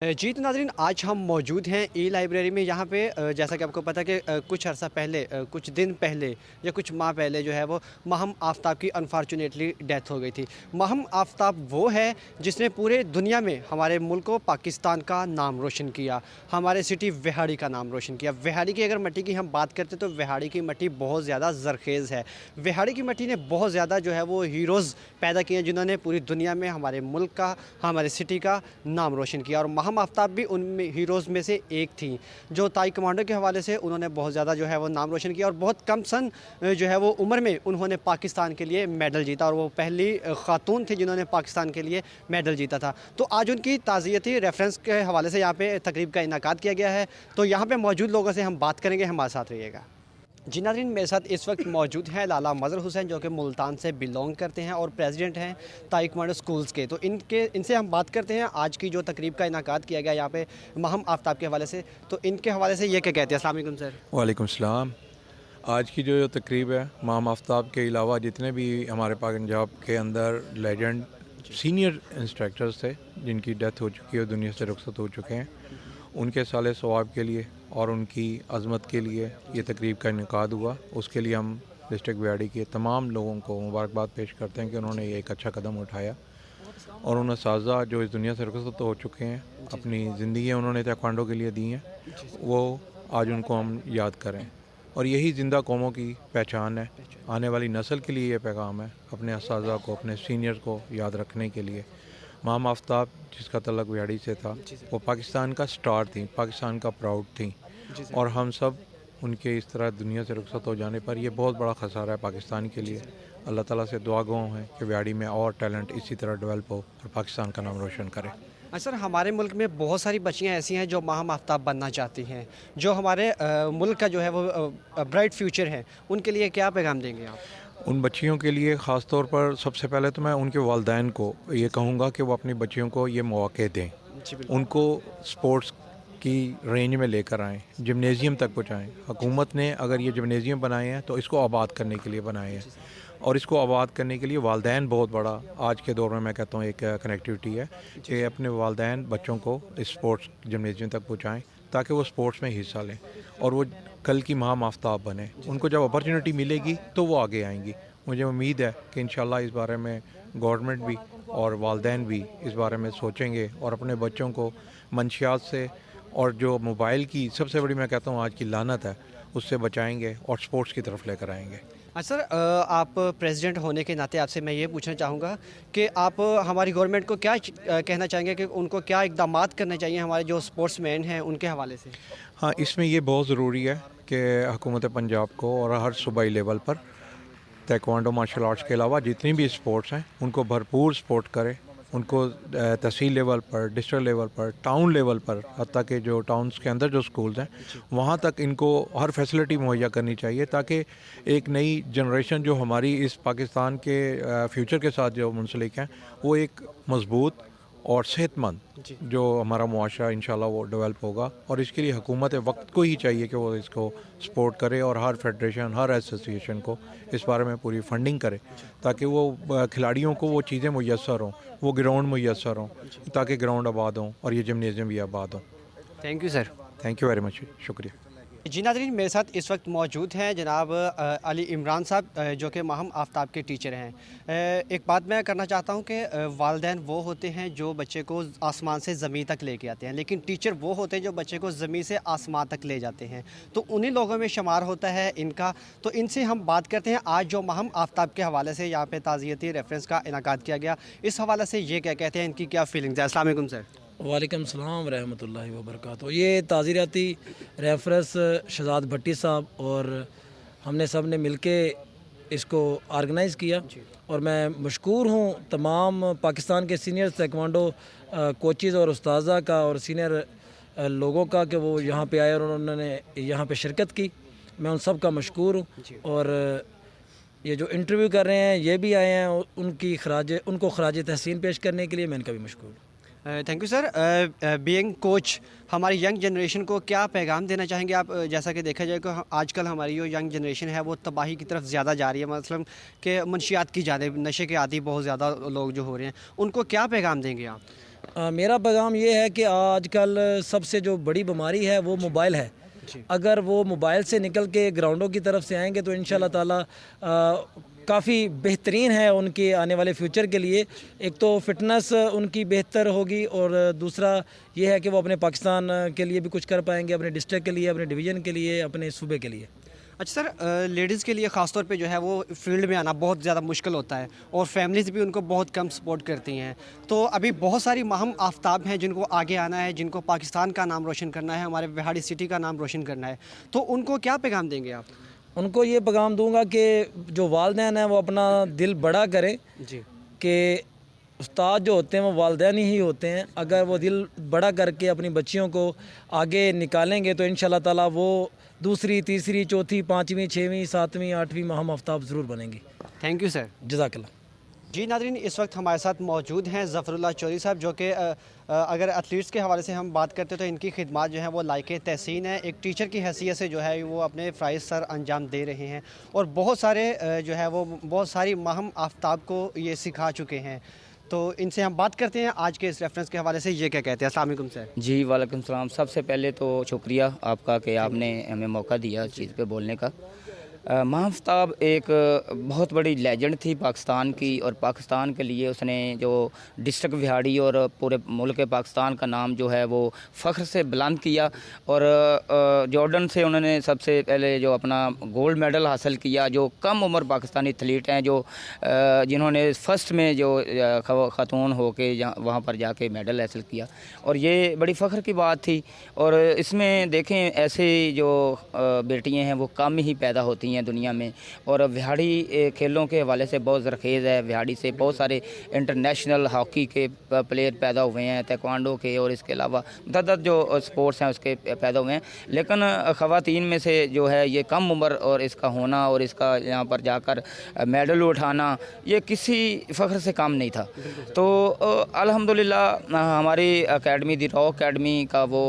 जी तो नाज़रीन, आज हम मौजूद हैं ई लाइब्रेरी में। यहाँ पे जैसा कि आपको पता है कि कुछ अर्सा पहले, कुछ दिन पहले या कुछ माह पहले जो है वो माहम आफ्ताब की अनफॉर्चुनेटली डेथ हो गई थी। माहम आफ्ताब वो है जिसने पूरे दुनिया में हमारे मुल्क को, पाकिस्तान का नाम रोशन किया, हमारे सिटी विहाड़ी का नाम रोशन किया। विहाड़ी की अगर मिट्टी की हम बात करते तो विहाड़ी की मिट्टी बहुत ज़्यादा ज़रखेज़ है। विहाड़ी की मिट्टी ने बहुत ज़्यादा जो है वो हीरोज़ पैदा किए हैं जिन्होंने पूरी दुनिया में हमारे मुल्क का, हमारे सिटी का नाम रोशन किया। और माहम आफ्ताब भी उन हीरोज़ में से एक थी जो ताई कमांडो के हवाले से उन्होंने बहुत ज़्यादा जो है वो नाम रोशन किया। और बहुत कम सन जो है वो उम्र में उन्होंने पाकिस्तान के लिए मेडल जीता, और वो पहली खातून थी जिन्होंने पाकिस्तान के लिए मेडल जीता था। तो आज उनकी ताज़ियती रेफरेंस के हवाले से यहाँ पे तकरीब का इनेकाद किया गया है। तो यहाँ पे मौजूद लोगों से हम बात करेंगे, हमारे साथ रहिएगा। जी नाज़रीन, मेरे साथ इस वक्त मौजूद हैं लाला मज़हर हुसैन जो कि मुल्तान से बिलोंग करते हैं और प्रेसिडेंट हैं ताई कमांडो स्कूल्स के। तो इनसे हम बात करते हैं आज की जो तकरीब का इनेकाद किया गया यहाँ पे माहम आफ्ताब के हवाले से। तो इनके हवाले से ये क्या कहते हैं? अस्सलाम वालेकुम सर। वालेकुम सलाम। आज की जो तकरीब है, माहम आफ्ताब के अलावा जितने भी हमारे पंजाब के अंदर लेजेंड सीनियर इंस्ट्रक्टर्स थे जिनकी डेथ हो चुकी है, दुनिया से रुखसत हो चुके हैं, उनके साले सवाब के लिए और उनकी अज़मत के लिए ये तकरीब का इनेकाद हुआ। उसके लिए हम डिस्ट्रिक्ट विहाड़ी के तमाम लोगों को मुबारकबाद पेश करते हैं कि उन्होंने ये एक अच्छा कदम उठाया और उन असातिज़ा जो इस दुनिया से रुखसत हो चुके हैं, अपनी ज़िंदगी उन्होंने ताइक्वांडो के लिए दी हैं, वो आज उनको हम याद करें। और यही ज़िंदा कौमों की पहचान है। आने वाली नस्ल के लिए ये पैगाम है, अपने असातिज़ा को, अपने सीनियर को याद रखने के लिए। माहम आफ्ताब जिसका तल्लुक़ विहाड़ी से था, वो पाकिस्तान का स्टार थी, पाकिस्तान का प्राउड थी, और हम सब उनके इस तरह दुनिया से रुखसत हो जाने पर ये बहुत बड़ा खसारा है पाकिस्तान के लिए। अल्लाह ताला से दुआ गो है कि विहाड़ी में और टैलेंट इसी तरह डेवलप हो और पाकिस्तान का नाम रोशन करे। सर, हमारे मुल्क में बहुत सारी बच्चियाँ ऐसी हैं जो माहम आफ्ताब बनना चाहती हैं, जो हमारे मुल्क का जो है वो ब्राइट फ्यूचर है, उनके लिए क्या पैगाम देंगे आप? उन बच्चियों के लिए ख़ास तौर पर सबसे पहले तो मैं उनके वालिदैन को ये कहूँगा कि वो अपनी बच्चियों को ये मौक़े दें, उनको स्पोर्ट्स की रेंज में लेकर आएँ, जिमनेज़ियम तक पहुँचाएँ। हुकूमत ने अगर ये जिमनेज़ियम बनाए हैं तो इसको आबाद करने के लिए बनाए हैं, और इसको आबाद करने के लिए वालिदैन बहुत बड़ा आज के दौर में मैं कहता हूँ एक कनेक्टिविटी है कि अपने वालिदैन बच्चों को इस स्पोर्ट्स जिमनेज़ियम तक पहुँचाएँ ताकि वो स्पोर्ट्स में हिस्सा लें और वो कल की माहम आफ्ताब बने। उनको जब अपॉर्चुनिटी मिलेगी तो वो आगे आएंगी। मुझे उम्मीद है कि इंशाल्लाह इस बारे में गवर्नमेंट भी और वालिदैन भी इस बारे में सोचेंगे और अपने बच्चों को मंशियात से और जो मोबाइल की सबसे बड़ी मैं कहता हूँ आज की लानत है उससे बचाएंगे और स्पोर्ट्स की तरफ लेकर आएंगे। सर, आप प्रेसिडेंट होने के नाते आपसे मैं ये पूछना चाहूँगा कि आप हमारी गवर्नमेंट को क्या कहना चाहेंगे कि उनको क्या इक़दामात करने चाहिए हमारे जो स्पोर्ट्समैन हैं उनके हवाले से? हाँ, इसमें ये बहुत ज़रूरी है कि हुकूमत पंजाब को और हर सूबाई लेवल पर ताइक्वांडो मार्शल आर्ट्स के अलावा जितनी भी स्पोर्ट्स हैं उनको भरपूर सपोर्ट करे, उनको तहसील लेवल पर, डिस्ट्रिक्ट लेवल पर, टाउन लेवल पर, हत्ता कि जो टाउन्स के अंदर जो स्कूल्स हैं वहाँ तक इनको हर फैसिलिटी मुहैया करनी चाहिए ताकि एक नई जनरेशन जो हमारी इस पाकिस्तान के फ्यूचर के साथ जो मुंसलिक हैं वो एक मजबूत और सेहतमंद जो हमारा मुआशरा इंशाल्लाह वो डेवलप होगा। और इसके लिए हुकूमत वक्त को ही चाहिए कि वो इसको सपोर्ट करे और हर फेडरेशन, हर एसोसिएशन को इस बारे में पूरी फंडिंग करे ताकि वो खिलाड़ियों को वो चीज़ें मुयस्सर हों, वो ग्राउंड मुयस्सर हों ताकि ग्राउंड आबाद हों और ये जिमनेज़ियम भी आबाद हों। Thank you sir. Thank you very much, शुक्रिया। जी नाज़रीन, मेरे साथ इस वक्त मौजूद हैं जनाब अली इमरान साहब जो कि माहम आफ्ताब के टीचर हैं। एक बात मैं करना चाहता हूं कि वालिदैन वो होते हैं जो बच्चे को आसमान से ज़मीन तक लेके आते हैं, लेकिन टीचर वो होते हैं जो बच्चे को ज़मीन से आसमान तक ले जाते हैं। तो उन्हीं लोगों में शुमार होता है इनका। तो इनसे हम बात करते हैं आज जो माहम आफ्ताब के हवाले से यहाँ पे ताज़ियती रेफरेंस का इनेकाद किया गया, इस हवाले से ये क्या कहते हैं, इनकी क्या फीलिंग्स है? अस्सलाम वालेकुम सर। वालेकुम सलाम रहमतुल्लाहि व बरकातहू। ये ताज़ियाती रेफरेंस शहजाद भट्टी साहब और हमने सब ने मिलके इसको ऑर्गेनाइज़ किया और मैं मशकूर हूँ तमाम पाकिस्तान के सीनियर ताइक्वांडो कोचेज़ और उस्ताज़ा का और सीनियर लोगों का कि वो यहाँ पे आए और उन्होंने यहाँ पे शिरकत की। मैं उन सब का मशकूर हूँ। और ये जो इंटरव्यू कर रहे हैं ये भी आए हैं उनको खराज तहसीन पेश करने के लिए मैं इनका भी मशकूर हूँ। Thank you sir. Being coach, हमारी यंग जनरेशन को क्या पैगाम देना चाहेंगे आप? जैसा कि देखा जाए कि आजकल हमारी जो यंग जनरेशन है वो तबाही की तरफ ज़्यादा जा रही है, मतलब कि मंशियात की ज़्यादा, नशे के आदी बहुत ज़्यादा लोग जो हो रहे हैं, उनको क्या पैगाम देंगे आप? मेरा पैगाम ये है कि आजकल सबसे जो बड़ी बीमारी है वो मोबाइल है। अगर वो मोबाइल से निकल के ग्राउंडों की तरफ से आएंगे तो इंशाल्लाह ताला काफ़ी बेहतरीन है उनके आने वाले फ्यूचर के लिए। एक तो फिटनेस उनकी बेहतर होगी और दूसरा ये है कि वो अपने पाकिस्तान के लिए भी कुछ कर पाएंगे, अपने डिस्ट्रिक्ट के लिए, अपने डिवीज़न के लिए, अपने सूबे के लिए। अच्छा सर, लेडीज़ के लिए ख़ास तौर पे जो है वो फील्ड में आना बहुत ज़्यादा मुश्किल होता है और फैमिलीज़ भी उनको बहुत कम सपोर्ट करती हैं। तो अभी बहुत सारी माहम आफ्ताब हैं जिनको आगे आना है, जिनको पाकिस्तान का नाम रोशन करना है, हमारे बिहाड़ी सिटी का नाम रोशन करना है, तो उनको क्या पैगाम देंगे आप? उनको ये पैगाम दूंगा कि जो वालिदैन हैं वो अपना दिल बड़ा करें जी। कि उस्ताद जो होते हैं वो वालिदैन ही होते हैं। अगर वो दिल बड़ा करके अपनी बच्चियों को आगे निकालेंगे तो इंशाल्लाह ताला वो दूसरी, तीसरी, चौथी, पाँचवीं, छठवीं, सातवीं, आठवीं माहम आफ्ताब ज़रूर बनेंगी। Thank you sir. जज़ाकल्लाह। जी नाज़रीन, इस वक्त हमारे साथ मौजूद हैं ज़फ़रुल्लाह चौधरी साहब, जो कि अगर एथलीट्स के हवाले से हम बात करते तो इनकी खिदमत जो है वो लायक तहसीन है। एक टीचर की हैसियत से जो है वो अपने फ़राइज़ सर अंजाम दे रहे हैं और बहुत सारे जो है वो बहुत सारी माहम आफ्ताब को ये सिखा चुके हैं। तो इनसे हम बात करते हैं आज के इस रेफरेंस के हवाले से, ये क्या कहते हैं। अस्सलाम वालेकुम सर। जी वालेकुम सलाम। सबसे पहले तो शुक्रिया आपका कि आपने हमें मौका दिया इस चीज़ पे बोलने का। माह आफ्ताब एक बहुत बड़ी लेजेंड थी पाकिस्तान की, और पाकिस्तान के लिए उसने जो डिस्ट्रिक्ट बिहाड़ी और पूरे मुल्क पाकिस्तान का नाम जो है वो फ़ख्र से बुलंद किया। और जॉर्डन से उन्होंने सबसे पहले जो अपना गोल्ड मेडल हासिल किया, जो कम उम्र पाकिस्तानी एथलीट हैं जो जिन्होंने फर्स्ट में जो ख़ातून हो के वहाँ पर जाके मेडल हासिल किया, और ये बड़ी फ़ख्र की बात थी। और इसमें देखें ऐसे जो बेटियाँ हैं वो कम ही पैदा होती हैं दुनिया में, और बिहाड़ी खेलों के हवाले से बहुत ज़रखेज़ है। बिहाड़ी से बहुत सारे इंटरनेशनल हॉकी के प्लेयर पैदा हुए हैं, ताइक्वांडो के, और इसके अलावा मुतअद्दिद जो स्पोर्ट्स हैं उसके पैदा हुए हैं। लेकिन ख़वातीन में से जो है ये कम उम्र और इसका होना और इसका यहाँ पर जाकर मेडल उठाना ये किसी फ़ख्र से काम नहीं था। तो अल्हम्दुलिल्लाह हमारी एकेडमी दी रॉ एकेडमी का वो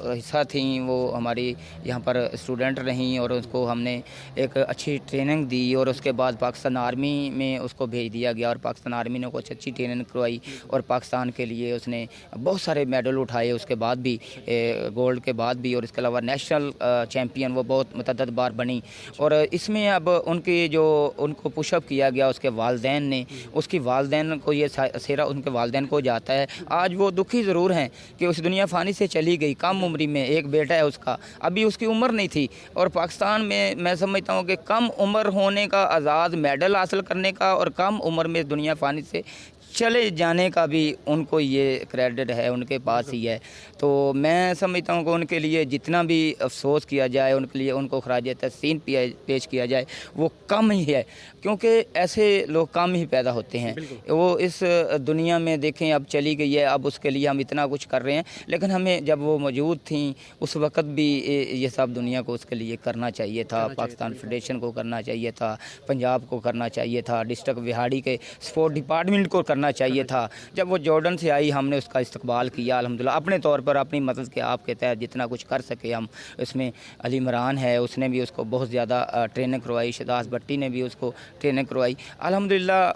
हिस्सा थी, वो हमारी यहाँ पर स्टूडेंट रहीं और उसको हमने एक अच्छी ट्रेनिंग दी, और उसके बाद पाकिस्तान आर्मी में उसको भेज दिया गया, और पाकिस्तान आर्मी ने कुछ अच्छी ट्रेनिंग करवाई और पाकिस्तान के लिए उसने बहुत सारे मेडल उठाए उसके बाद भी, गोल्ड के बाद भी, और इसके अलावा नेशनल चैम्पियन वो बहुत मुतअद्दिद बार बनी। और इसमें अब उनको पुशअप किया गया उसके वालिदैन ने, उसकी वालिदैन को ये सेहरा उनके वालिदैन को जाता है। आज वो दुखी ज़रूर हैं कि उस दुनिया फ़ानी से चली गई कम उम्री में, एक बेटा है उसका, अभी उसकी उम्र नहीं थी। और पाकिस्तान में मैं समझता हूँ कि कम उम्र होने का, आज़ाद मेडल हासिल करने का, और कम उम्र में दुनिया फ़ानी से चले जाने का भी उनको ये क्रेडिट है, उनके पास ही है। तो मैं समझता हूँ कि उनके लिए जितना भी अफसोस किया जाए, उनके लिए उनको खराज तहसीन पेश किया जाए वो कम ही है, क्योंकि ऐसे लोग कम ही पैदा होते हैं। वो इस दुनिया में देखें अब चली गई है, अब उसके लिए हम इतना कुछ कर रहे हैं, लेकिन हमें जब वो मौजूद थी उस वक़्त भी ये सब दुनिया को उसके लिए करना चाहिए था। पाकिस्तान फेडरेशन को करना चाहिए था, पंजाब को करना चाहिए था, डिस्ट्रिक्ट बिहाड़ी के स्पोर्ट डिपार्टमेंट को करना चाहिए था। जब वो जॉर्डन से आई हमने उसका इस्तकबाल किया अल्हम्दुलिल्लाह, अपने तौर पर अपनी मदद के आपके तहत जितना कुछ कर सके हम। इसमें अली इमरान है, उसने भी उसको बहुत ज़्यादा ट्रेनिंग करवाई, शहदाज भट्टी ने भी उसको ट्रेनिंग करवाई अल्हम्दुलिल्लाह।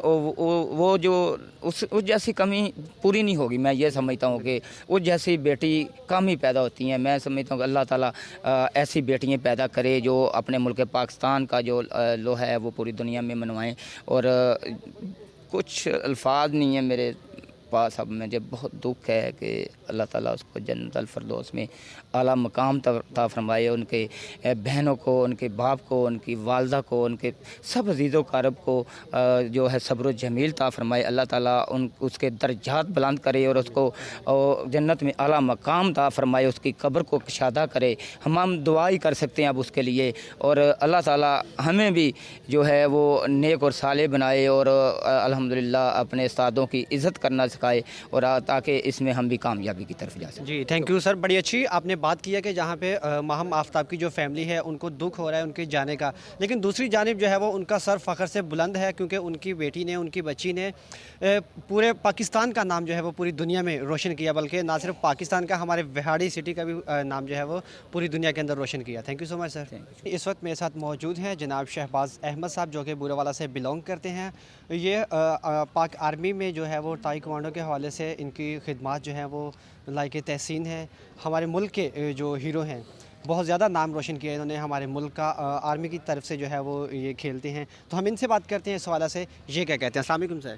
वो जो उस जैसी कमी पूरी नहीं होगी। मैं ये समझता हूँ कि उस जैसी बेटी कम ही पैदा होती हैं। मैं समझता हूँ कि अल्लाह ताला ऐसी बेटियाँ पैदा करे जो अपने मुल्क पाकिस्तान का जो लो है वो पूरी दुनिया में मनवाएँ। और कुछ अल्फाज नहीं है मेरे पास, अब मुझे बहुत दुख है कि अल्लाह ताला उसको जन्नत अल फिरदौस में आला मकाम ता फरमाए, उनके बहनों को, उनके बाप को, उनकी वालदा को, उनके सब अजीज़ो कारब को जो है सब्र जमील ता फरमाए। अल्लाह ताला उसके दर्जात बुलंद करे और उसको जन्नत में आला मकाम ता फरमाए, उसकी कब्र को कशादा करे। हम दुआ ही कर सकते हैं अब उसके लिए, और अल्लाह ताला हमें भी जो है वो नेक और साले बनाए और अल्हम्दुलिल्लाह अपने उस्तादों की इज़्ज़त करना सिखाए, और ताकि इसमें हम भी कामयाबी की तरफ जा सकें। जी थैंक यू सर, बड़ी अच्छी आपने बात की है कि जहाँ पे माहम आफ्ताब की जो फैमिली है उनको दुख हो रहा है उनके जाने का, लेकिन दूसरी जानिब जो है वो उनका सर फ़ख्र से बुलंद है, क्योंकि उनकी बेटी ने, उनकी बच्ची ने पूरे पाकिस्तान का नाम जो है वो पूरी दुनिया में रोशन किया, बल्कि ना सिर्फ पाकिस्तान का, हमारे बिहाड़ी सिटी का भी नाम जो है वो पूरी दुनिया के अंदर रोशन किया। Thank you so much sir. इस वक्त मेरे साथ मौजूद हैं जनाब शहबाज अहमद साहब, जो कि बूरावाला से बिलोंग करते हैं। ये पाक आर्मी में जो है वो ताइक्वांडो کے حوالے سے ان کی خدمات جو ہیں وہ لائق تحسین ہے. ہمارے ملک کے جو ہیرو ہیں بہت زیادہ نام روشن کیا ہے انہوں نے ہمارے ملک کا. آرمی کی طرف سے جو ہے وہ یہ کھیلتے ہیں, تو ہم ان سے بات کرتے ہیں اس حوالے سے. یہ کیا کہتے ہیں؟ السلام علیکم سر.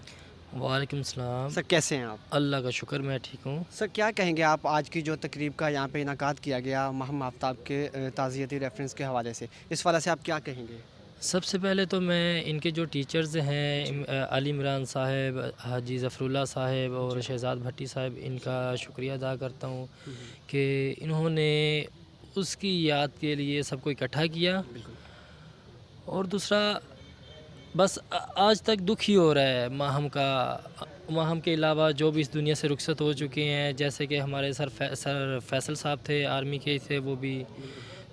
وعلیکم السلام. سر کیسے ہیں آپ؟ اللہ کا شکر, میں ٹھیک ہوں. سر کیا کہیں گے آپ آج کی جو تقریب کا یہاں پہ انعقاد کیا گیا ماہم آفتاب کے تعزیتی ریفرنس کے حوالے سے, اس حوالے سے آپ کیا کہیں گے؟ سب سے پہلے تو میں ان کے جو ٹیچرز ہیں علی عمران صاحب, حاجی ظفر اللہ صاحب اور شہزاد بھٹی صاحب, ان کا شکریہ ادا کرتا ہوں کہ انہوں نے اس کی یاد کے لیے سب کو اکٹھا کیا. اور دوسرا بس آج تک دکھ ہی ہو رہا ہے ماہم کا. ماہم کے علاوہ جو بھی اس دنیا سے رخصت ہو چکے ہیں, جیسے کہ ہمارے سر فیصل صاحب تھے, آرمی کے تھے وہ بھی,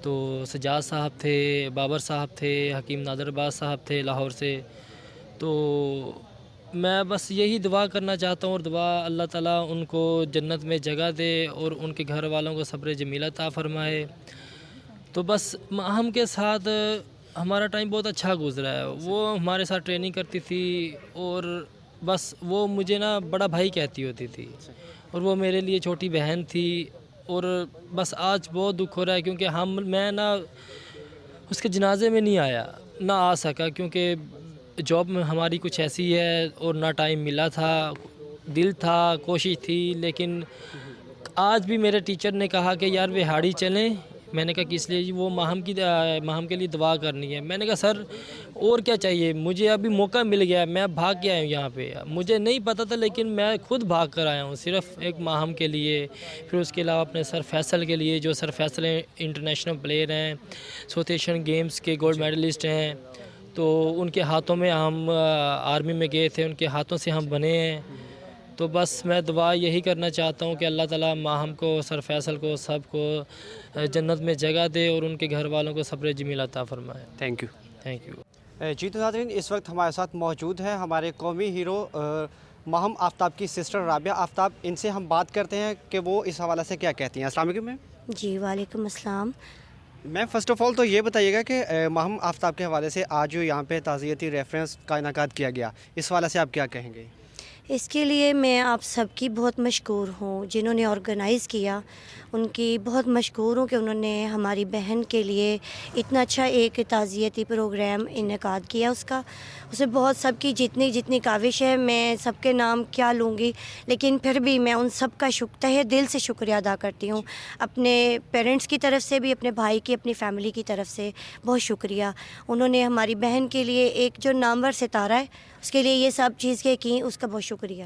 تو سجاد صاحب تھے, بابر صاحب تھے, حکیم نادر باز صاحب تھے لاہور سے. تو میں بس یہی دعا کرنا چاہتا ہوں, اور دعا اللہ تعالیٰ ان کو جنت میں جگہ دے اور ان کے گھر والوں کو صبر جمیل عطا فرمائے. تو بس ہم کے ساتھ ہمارا ٹائم بہت اچھا گزرا ہے. وہ ہمارے ساتھ ٹریننگ کرتی تھی اور بس وہ مجھے نا بڑا بھائی کہتی ہوتی تھی, اور وہ میرے لیے چھوٹی بہن تھی. اور بس آج بہت دکھ ہو رہا ہے کیونکہ میں نا اس کے جنازے میں نہیں آیا, نہ آ سکا, کیونکہ جاب میں ہماری کچھ ایسی ہے اور نہ ٹائم ملا تھا. دل تھا, کوشش تھی, لیکن آج بھی میرے ٹیچر نے کہا کہ یار وہاڑی چلیں. میں نے کہا کہ اس لیے جی وہ ماہم کے لیے دعا کرنی ہے. میں نے کہا سر اور کیا چاہیے, مجھے ابھی موقع مل گیا ہے, میں بھاگ کے آیا ہوں یہاں پہ. مجھے نہیں پتہ تھا لیکن میں خود بھاگ کر آیا ہوں صرف ایک ماہم کے لیے. پھر اس کے علاوہ اپنے سر فیصل کے لیے, جو سر فیصل انٹرنیشنل پلیئر ہیں, ساؤتھ ایشین گیمز کے گولڈ میڈلسٹ ہیں. تو ان کے ہاتھوں میں ہم آرمی میں گئے تھے, ان کے ہاتھوں سے ہم بنے ہیں. تو بس میں دعا یہی کرنا چاہتا ہوں کہ اللہ تعالیٰ ماہم کو, سر فیصل کو, سب کو جنت میں جگہ دے اور ان کے گھر والوں کو صبر جمیل عطا فرمائے. Thank you. Thank you. جی تو ناظرین, اس وقت ہمارے ساتھ موجود ہے ہمارے قومی ہیرو ماہم آفتاب کی سسٹر رابعہ آفتاب. ان سے ہم بات کرتے ہیں کہ وہ اس حوالے سے کیا کہتی ہیں. السلام علیکم میم. جی وعلیکم السلام. میم فرسٹ آف آل تو یہ بتائیے گا کہ ماہم آفتاب کے حوالے سے آج جو یہاں پہ تعزیتی ریفرنس کا انعقاد کیا گیا, اس حوالے سے آپ کیا کہیں گے؟ اس کے لیے میں آپ سب کی بہت مشکور ہوں جنہوں نے آرگنائز کیا. ان کی بہت مشکور ہوں کہ انہوں نے ہماری بہن کے لیے اتنا اچھا ایک تعزیتی پروگرام انعقاد کیا. اسے بہت سب کی جتنی کاوش ہے, میں سب کے نام کیا لوں گی, لیکن پھر بھی میں ان سب کا تہہ دل سے شکریہ ادا کرتی ہوں. اپنے پیرنٹس کی طرف سے بھی, اپنے بھائی کی, اپنی فیملی کی طرف سے بہت شکریہ. انہوں نے ہماری بہن کے لیے ایک جو نامور ستارہ ہے اس کے لیے یہ سب چیزیں کی, اس کا بہت شکریہ.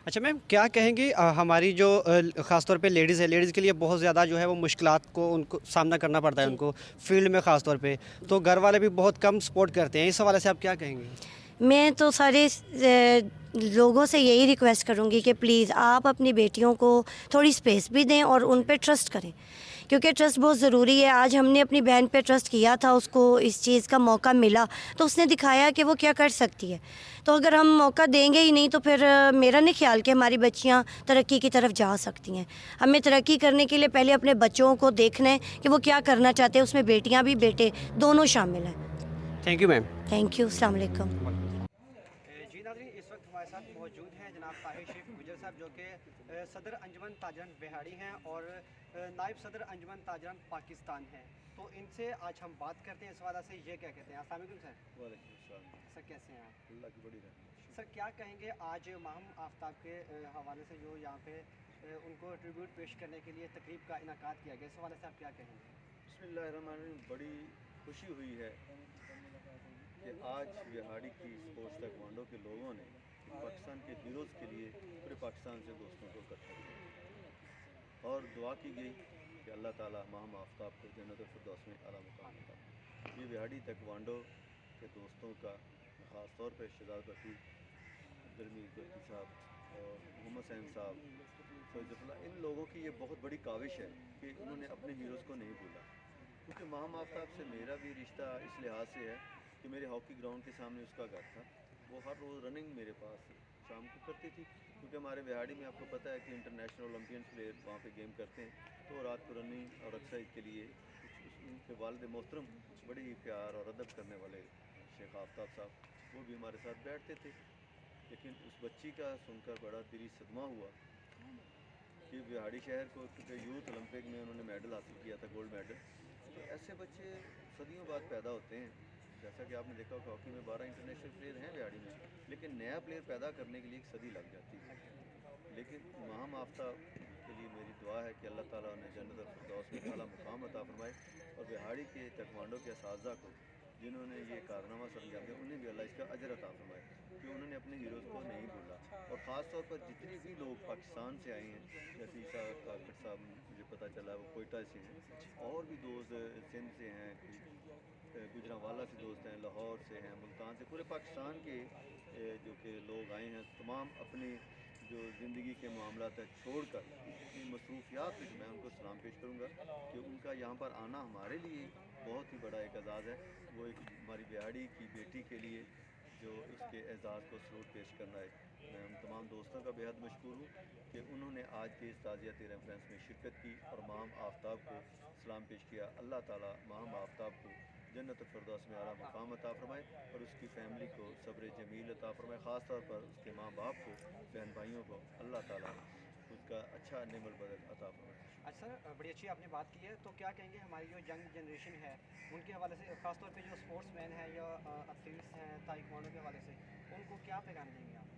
اچھا میم, کیا کہیں گی ہماری جو خاص طور پہ لیڈیز ہے, لیڈیز کے لیے بہت زیادہ جو ہے وہ مشکلات کو ان کو سامنا کرنا پڑتا ہے ان کو فیلڈ میں خاص طور پہ, تو گھر والے بھی بہت کم سپورٹ کرتے ہیں. اس حوالے سے آپ کیا کہیں گے؟ میں تو سارے لوگوں سے یہی ریکویسٹ کروں گی کہ پلیز آپ اپنی بیٹیوں کو تھوڑی سپیس بھی دیں اور ان پہ ٹرسٹ کریں, کیونکہ ٹرسٹ بہت ضروری ہے. آج ہم نے اپنی بہن پہ ٹرسٹ کیا تھا, اس کو اس چیز کا موقع ملا تو اس نے دکھایا کہ وہ کیا کر سکتی ہے. تو اگر ہم موقع دیں گے ہی نہیں تو پھر میرا نہیں خیال کہ ہماری بچیاں ترقی کی طرف جا سکتی ہیں. ہمیں ترقی کرنے کے لیے پہلے اپنے بچوں کو دیکھنا ہے کہ وہ کیا کرنا چاہتے ہیں, اس میں بیٹیاں بھی بیٹے دونوں شامل ہیں. Thank you ma'am. Thank you. السلام علیکم. جی ناظرین, اس وقت ہمارے ساتھ موجود ہیں جناب طاہر شیخ گجر صاحب, جو کہ صدر انجمن تاجران بہاڑی ہیں اور نائب صدر انجمن تاجران پاکستان ہیں. تو ان سے آج ہم بات کرتے ہیں اس حوالے سے. یہ کیا کہتے ہیں؟ السلام علیکم سر. وعلیکم السلام. سر کیسے ہیں آپ؟ اللہ کی بڑی رحمت. سر کیا کہیں گے آج ماہم آفتاب کے حوالے سے جو یہاں پہ ان کو ٹریبیوٹ پیش کرنے کے لیے تقریب کا انعقاد کیا گیا, اس حوالے سے آپ کیا کہیں گے؟ بسم اللہ الرحمن الرحیم. بڑی خوشی ہوئی ہے کہ آج بہاڑی کی اسپورٹس تائیکوانڈو کے لوگوں نے پاکستان کے ہیروز کے لیے پورے پاکستان سے دوستوں کو اکٹھا کیا اور دعا کی گئی کہ اللہ تعالیٰ ماہم آفتاب کو جنت الفردوس میں اعلیٰ مقام عطا فرمائے. یہ بہاڑی تائیکوانڈو کے دوستوں کا, خاص طور پہ شہزاد بٹی, درمیز بٹی صاحب اور محمد حسین صاحب, فیض اللہ, ان لوگوں کی یہ بہت بڑی کاوش ہے کہ انہوں نے اپنے ہیروز کو نہیں بھولا. کیونکہ ماہم آفتاب سے میرا بھی رشتہ اس لحاظ سے ہے کہ میرے ہاکی گراؤنڈ کے سامنے اس کا گھر تھا. وہ ہر روز رننگ میرے پاس شام کو کرتی تھی, کیونکہ ہمارے بہاڑی میں آپ کو پتہ ہے کہ انٹرنیشنل اولمپئنس پلیئر وہاں پہ گیم کرتے ہیں, تو رات کو رننگ اور ایکسرسائز کے لیے ان کے والد محترم بڑے ہی پیار اور ادب کرنے والے شیخ آفتاب صاحب, وہ بھی ہمارے ساتھ بیٹھتے تھے. लेकिन उस बच्ची का सुनकर बड़ा दिली सदमा हुआ कि बिहाड़ी शहर को, क्योंकि यूथ ओलंपिक में उन्होंने मेडल हासिल किया था, गोल्ड मेडल। तो ऐसे बच्चे सदियों बाद पैदा होते हैं। जैसा कि आपने देखा हॉकी में 12 इंटरनेशनल प्लेयर हैं बिहाड़ी में, लेकिन नया प्लेयर पैदा करने के लिए एक सदी लग जाती है। लेकिन माहम आफ्ताब के लिए मेरी दुआ है कि अल्लाह ताला उन्हें जन्नत फिरदौस में आला मुकाम अता फरमाए, और बिहाड़ी के ताइक्वांडो के असातिज़ा को जिन्होंने ये कारनामा सर अंजाम दिया उन्हें भी अल्लाह इसका अजर अता फरमाए कि उन्होंने अपने हीरोज़ को नहीं भूला। और ख़ास तौर पर जितने भी लोग पाकिस्तान से आए हैं, जैसे ईसा काकड़ साहब मुझे पता चला वो कोयटा से हैं, और भी दोस्त सिंध से हैं, गुजरांवाला से दोस्त हैं, लाहौर से हैं, मुल्तान से, पूरे पाकिस्तान के जो कि लोग आए हैं, तमाम अपनी जो ज़िंदगी के मामलात छोड़कर इतनी मसरूफियात में मैं उनको सलाम पेश करूँगा कि उनका यहाँ पर आना हमारे लिए बहुत ही बड़ा एक एजाज़ है। वो एक हमारी बिहाड़ी की बेटी के लिए जो उसके एजाज़ को सलूट पेश करना है। मैं उन तमाम दोस्तों का बेहद मशकूर हूँ कि उन्होंने आज के इस ताज़ियती रेफरेंस में शिरकत की और माहम आफ्ताब को सलाम पेश किया। अल्लाह ताला माहम आफ्ताब को जन्नत फिरदौस में आला मकाम अता फरमाए और उसकी फैमिली को सब्र जमील अता फरमाए। ख़ास तौर पर उसके माँ बाप को, बहन भाइयों को अल्लाह ताला उसका अच्छा नेमल बदल अता फरमाए। अच्छा सर, बड़ी अच्छी आपने बात की है, तो क्या कहेंगे हमारी जो यंग जनरेशन है उनके हवाले से, ख़ासतौर पे जो स्पोर्ट्स मैन है या एथलीट्स हैं ताइक्वांडो के हवाले से, उनको क्या पैगाम देंगे आप?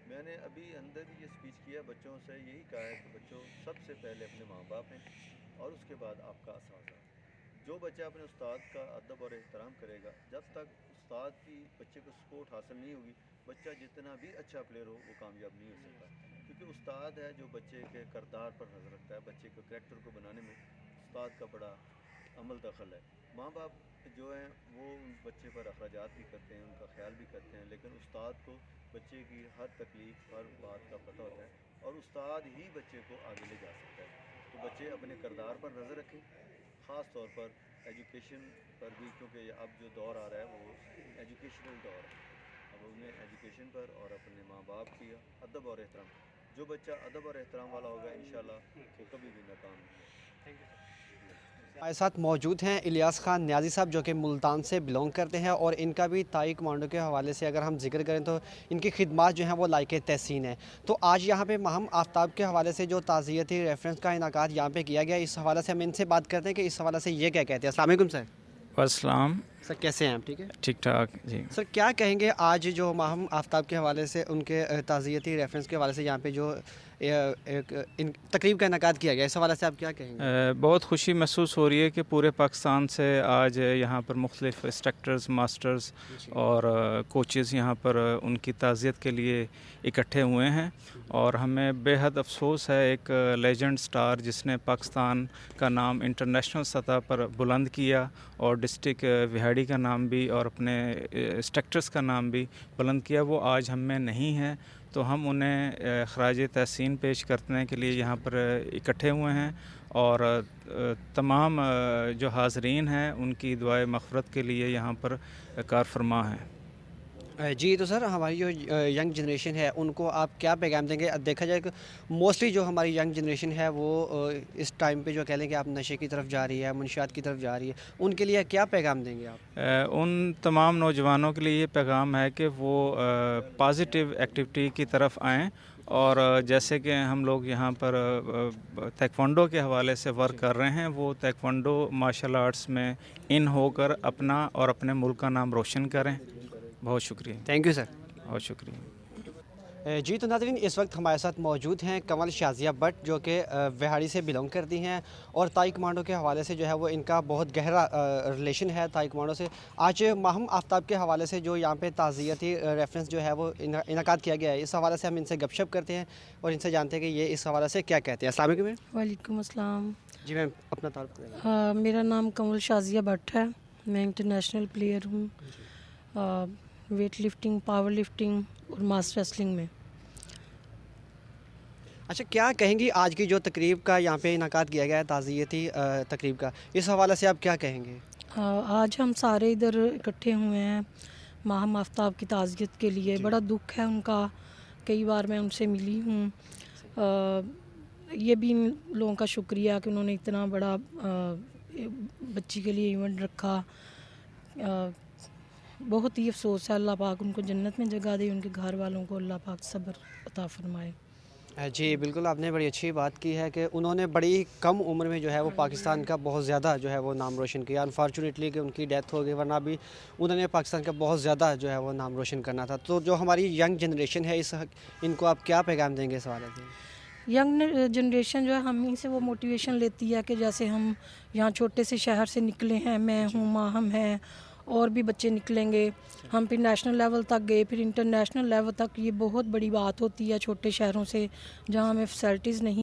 मैंने अभी अंदर ही ये स्पीच किया, बच्चों से यही कहा है कि बच्चों सबसे पहले अपने माँ बाप हैं और उसके बाद आपका असासा। जो बच्चा अपने उस्ताद का अदब और एहतराम करेगा, जब तक उस्ताद की बच्चे को सपोर्ट हासिल नहीं होगी, बच्चा जितना भी अच्छा प्लेयर हो वो कामयाब नहीं हो सकता। क्योंकि उस्ताद है जो बच्चे के किरदार पर नज़र रखता है, बच्चे के करैक्टर को बनाने में उस्ताद का बड़ा अमल दखल है। माँ बाप जो हैं वो उन बच्चे पर अखराजात भी करते हैं, उनका ख्याल भी करते हैं, लेकिन उस्ताद को बच्चे की हर तकलीफ़, हर बात का पता होता है और उस्ताद ही बच्चे को आगे ले जा सकता है। तो बच्चे अपने किरदार पर नज़र रखें, ख़ास तौर पर एजुकेशन पर भी, क्योंकि अब जो दौर आ रहा है वो एजुकेशनल दौर है। अब उन्हें एजुकेशन पर और अपने माँ बाप की अदब और एहतराम, जो बच्चा अदब और एहतराम वाला होगा इंशाल्लाह वो कभी भी नाकाम नहीं होगा। हमारे साथ मौजूद हैं इलियास खान न्याजी साहब, जो कि मुल्तान से बिलोंग करते हैं, और इनका भी ताइक्वांडो के हवाले से अगर हम जिक्र करें तो इनकी खिदमात जो हैं वो लायक तहसीन है। तो आज यहाँ पे माहम आफ्ताब के हवाले से जो ताज़ियती रेफरेंस का इनाकात यहाँ पे किया गया, इस हवाले से हम इनसे बात करते हैं कि इस हवाले से ये क्या कहते हैं। अस्सलाम वालेकुम सर। अस्सलाम। सर कैसे हैं आप? ठीक है ठीक ठाक जी। सर, क्या कहेंगे आज जो माहम आफ्ताब के हवाले से, उनके ताज़ियती रेफरेंस के हवाले से यहाँ पे जो एक तकरीब का इनाकात किया गया, इस हवाले से आप क्या कहेंगे? बहुत खुशी महसूस हो रही है कि पूरे पाकिस्तान से आज यहाँ पर मुख्तलिफ इंस्ट्रक्टर्स, मास्टर्स और कोचेज़ यहाँ पर उनकी ताज़ियत के लिए इकट्ठे हुए हैं, और हमें बेहद अफसोस है एक लेजेंड स्टार जिसने पाकिस्तान का नाम इंटरनेशनल सतह पर बुलंद किया और डिस्ट्रिक्ट विहाड़ी का नाम भी और अपने इंस्ट्रक्टर्स का नाम भी बुलंद किया, वो आज हम में नहीं है। तो हम उन्हें ख़राज तहसीन पेश करने के लिए यहाँ पर इकट्ठे हुए हैं, और तमाम जो हाज़रीन हैं उनकी दुआए मग़फ़िरत के लिए यहाँ पर कार फरमा हैं। जी, तो सर हमारी जो यंग जनरेशन है उनको आप क्या पैगाम देंगे? देखा जाए कि मोस्टली जो हमारी यंग जनरेशन है वो इस टाइम पे जो कह लें कि आप नशे की तरफ जा रही है, मुनशियात की तरफ जा रही है, उनके लिए क्या पैगाम देंगे आप? उन तमाम नौजवानों के लिए ये पैगाम है कि वो पॉजिटिव एक्टिविटी की तरफ आएँ, और जैसे कि हम लोग यहाँ पर ताइक्वांडो के हवाले से वर्क कर रहे हैं, वो ताइक्वांडो मार्शल आर्ट्स में इन होकर अपना और अपने मुल्क का नाम रोशन करें। बहुत शुक्रिया। Thank you sir. बहुत शुक्रिया। जी, तो नाज़रीन इस वक्त हमारे साथ मौजूद हैं कंवल शाज़िया भट्ट, जो कि विहाड़ी से बिलोंग करती हैं, और ताइक्वांडो के हवाले से जो है वो इनका बहुत गहरा रिलेशन है ताइक्वांडो से। आज माहम आफ्ताब के हवाले से जो यहाँ पे ताज़ियती रेफरेंस जो है वो इनाकात किया गया है, इस हवाले से हम इनसे गपशप करते हैं और इनसे जानते हैं कि ये इस हवाले से क्या कहते हैं। अस्सलाम वालेकुम मैम। वालेकुम अस्सलाम। जी मैम, अपना तारुफ करें। मेरा नाम कंवल शाज़िया भट्ट है, मैं इंटरनेशनल प्लेयर हूँ वेट लिफ्टिंग, पावर लिफ्टिंग और मास रेसलिंग में। अच्छा, क्या कहेंगी आज की जो तकरीब का यहाँ पे इनाकात किया गया है, ताज़ियती तकरीब का, इस हवाले से आप क्या कहेंगे? आज हम सारे इधर इकट्ठे हुए हैं माहम आफ्ताब की ताज़ियत के लिए। बड़ा दुख है उनका, कई बार मैं उनसे मिली हूँ। ये भी इन लोगों का शुक्रिया कि उन्होंने इतना बड़ा बच्ची के लिए इवेंट रखा। बहुत ही अफसोस है। अल्लाह पाक उनको जन्नत में जगह दे, उनके घर वालों को अल्लाह पाक सब्र अता फरमाए। जी बिल्कुल, आपने बड़ी अच्छी बात की है कि उन्होंने बड़ी कम उम्र में जो है वो पाकिस्तान का बहुत ज़्यादा जो है वो नाम रोशन किया। अनफॉर्चुनेटली कि उनकी डेथ हो गई, वरना भी उन्होंने पाकिस्तान का बहुत ज़्यादा जो है वो नाम रोशन करना था। तो जो हमारी यंग जनरेशन है इनको आप क्या पैगाम देंगे इस हवाले से? यंग जनरेशन जो है हम ही से वो मोटिवेशन लेती है कि जैसे हम यहाँ छोटे से शहर से निकले हैं, मैं हूँ, माहम है, और भी बच्चे निकलेंगे। हम फिर नेशनल लेवल तक गए, फिर इंटरनेशनल लेवल तक। ये बहुत बड़ी बात होती है छोटे शहरों से जहाँ हमें फैसिलिटीज़ नहीं